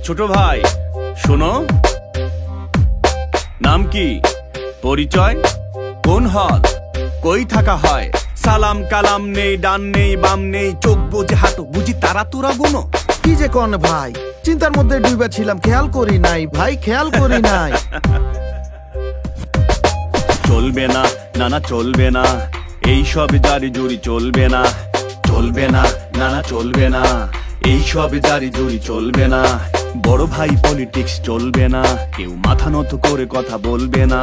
ছোট ভাই শোনো, নাম কি, পরিচয়, কোন হল, কই থাকা হয়, সালাম কালাম নেই, ডান নেই বাম নেই, চোখ বুঝে হাঁটো, বুঝি তারা তোরা গুনো। কি যে কোন ভাই, চিন্তার মধ্যে ডুবে ছিলাম, খেয়াল করি নাই ভাই, খেয়াল করি নাই। চলবে না, না না চলবে না, এইসব জারি জুরি চলবে না, চলবে না, না না চলবে না, এইসব জারি জুরি চলবে না। বড় ভাই পলিটিক্স চলবে না, কেউ মাথা নত করে কথা বলবে না।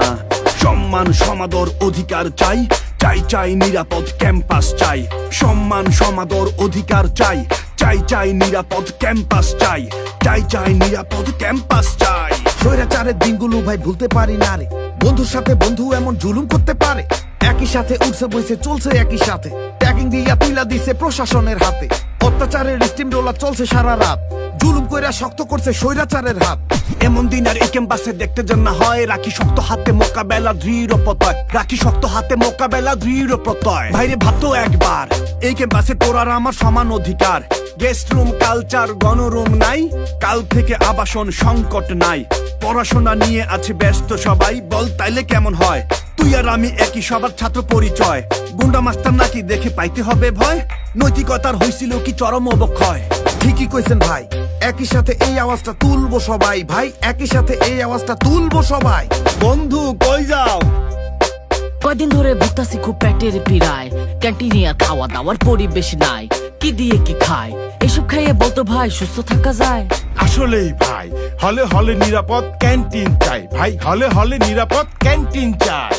সম্মান সমাদর অধিকার চাই, চাই চাই নিরাপদ ক্যাম্পাস চাই, সম্মান সমাদর অধিকার চাই, চাই চাই নিরাপদ ক্যাম্পাস চাই, চাই চাই নিরাপদ ক্যাম্পাস চাই। স্বৈরাচারের দিনগুলো ভাই ভুলতে পারি না রে, বন্ধুর সাথে বন্ধু এমন জুলুম করতে পারে। একই সাথে উঠছে বইছে চলছে একই সাথে, ট্যাগিং দিয়া তুইলা দিছে প্রশাসনের হাতে। অত্যাচারের স্টিম রোলার চলছে সারা রাত, জুলুম কইরা শক্ত করছে স্বৈরাচারের হাত। এমন দিন আর এই ক্যাম্পাসে দেখতে যেন না হয়, রাখি শক্ত হাতে মোকাবেলা দৃঢ় প্রত্যয়, রাখি শক্ত হাতে মোকাবেলা দৃঢ় প্রত্যয়। ভাইরে ভাবতো একবার, এই ক্যাম্পাসে তোর আর আমার সমান অধিকার। গেস্ট রুম কালচার গণরুম নাই, কাল থেকে আবাসন সংকট নাই, পড়াশোনা নিয়ে আছে ব্যস্ত সবাই। বল তাইলে কেমন হয়, তুই আর আমি একই সবার ছাত্র পরিচয়। গুন্ডা মাস্টার নাকি দেখে পাইতে হবে ভয়, নৈতিকতার হইছিল কি চরম অবক্ষয়। ঠিকই কইছেন ভাই, একই সাথে এই আওয়াজটা তুলবো সবাই, ভাই একই সাথে এই আওয়াজটা তুলবো সবাই। বন্ধু কই যাও? কয়দিন ধরে ভুগতাছি খুব পেটের পীড়ায়, ক্যান্টিনে আর খাওয়া দাওয়ার পরিবেশ নাই, কি দিয়ে কি খায়, এসব খাইয়ে বলতো ভাই সুস্থ থাকা যায়? আসলেই ভাই, হলে হলে নিরাপদ ক্যান্টিন চাই ভাই, হলে হলে নিরাপদ ক্যান্টিন চাই।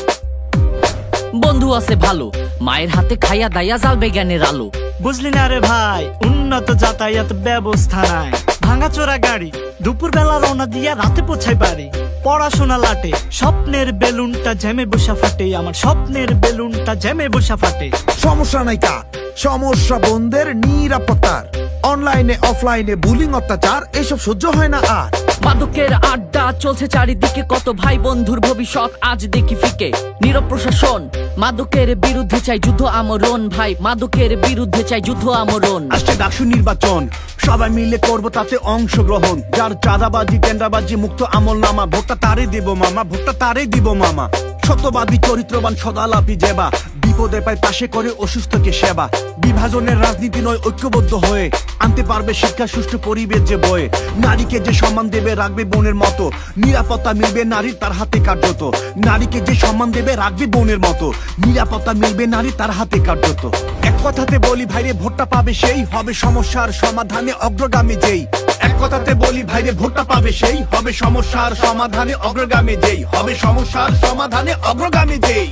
বন্ধু আছে ভালো, মায়ের হাতে খাইয়া দাইয়া জ্বালবে জ্ঞানের আলো। বুঝলি না রে ভাই, উন্নত যাতায়াত ব্যবস্থা নাই, ভাঙাচোরা গাড়ি, দুপুর বেলা রওনা দিয়া রাতে পৌঁছাই বাড়ি। পড়াশোনা লাটে, স্বপ্নের বেলুনটা জ্যামে বসা ফাটে, আমার স্বপ্নের বেলুনটা জ্যামে বসা ফাটে। সমস্যা নাই কার, সমস্যা বন্ধের নিরাপত্তার, অনলাইনে অফলাইনে বুলিং অত্যাচার এসব সহ্য হয় না আর। মাদকের আড্ডা চলছে চারিদিকে, কত ভাই বন্ধুর ভবিষ্যৎ আজ দেখি ফিকে। নীরব প্রশাসন, মাদকের বিরুদ্ধে চাই যুদ্ধ আমরণ, ভাই মাদকের বিরুদ্ধে চাই যুদ্ধ আমরণ। আসছে ডাকসু নির্বাচন, সবাই মিলে করব তাতে অংশগ্রহণ। যার চাঁদাবাজি টেন্ডারবাজি মুক্ত আমল নামা, ভোটটা তারে দিব মামা, ভোটটা তারে দিব মামা। সত্যবাদী চরিত্রবান সদালাপি জেবা, বিপদে পায় পাশে করে অসুস্থকে সেবা। বিভাজনের রাজনীতি নয় ঐক্যবদ্ধ হয়ে, আনতে পারবে শিক্ষা সুষ্ঠু পরিবেশ যে বয়ে। নারীকে যে সম্মান দেবে রাখবে বোনের মতো, নিরাপত্তা মিলবে নারীর তার হাতে কার্যত। নারীকে যে সম্মান দেবে রাখবে বোনের মতো, নিরাপত্তা মিলবে নারী তার হাতে কার্যত। এক কথাতে বলি ভাইরে ভোটটা পাবে সেই, হবে সমস্যার সমাধানে অগ্রগামী যেই। এক কথাতে বলি ভাইরে ভোটটা পাবে সেই, হবে সমস্যার সমাধানে অগ্রগামী যেই, হবে সমস্যার সমাধানে অগ্রগামী যেই।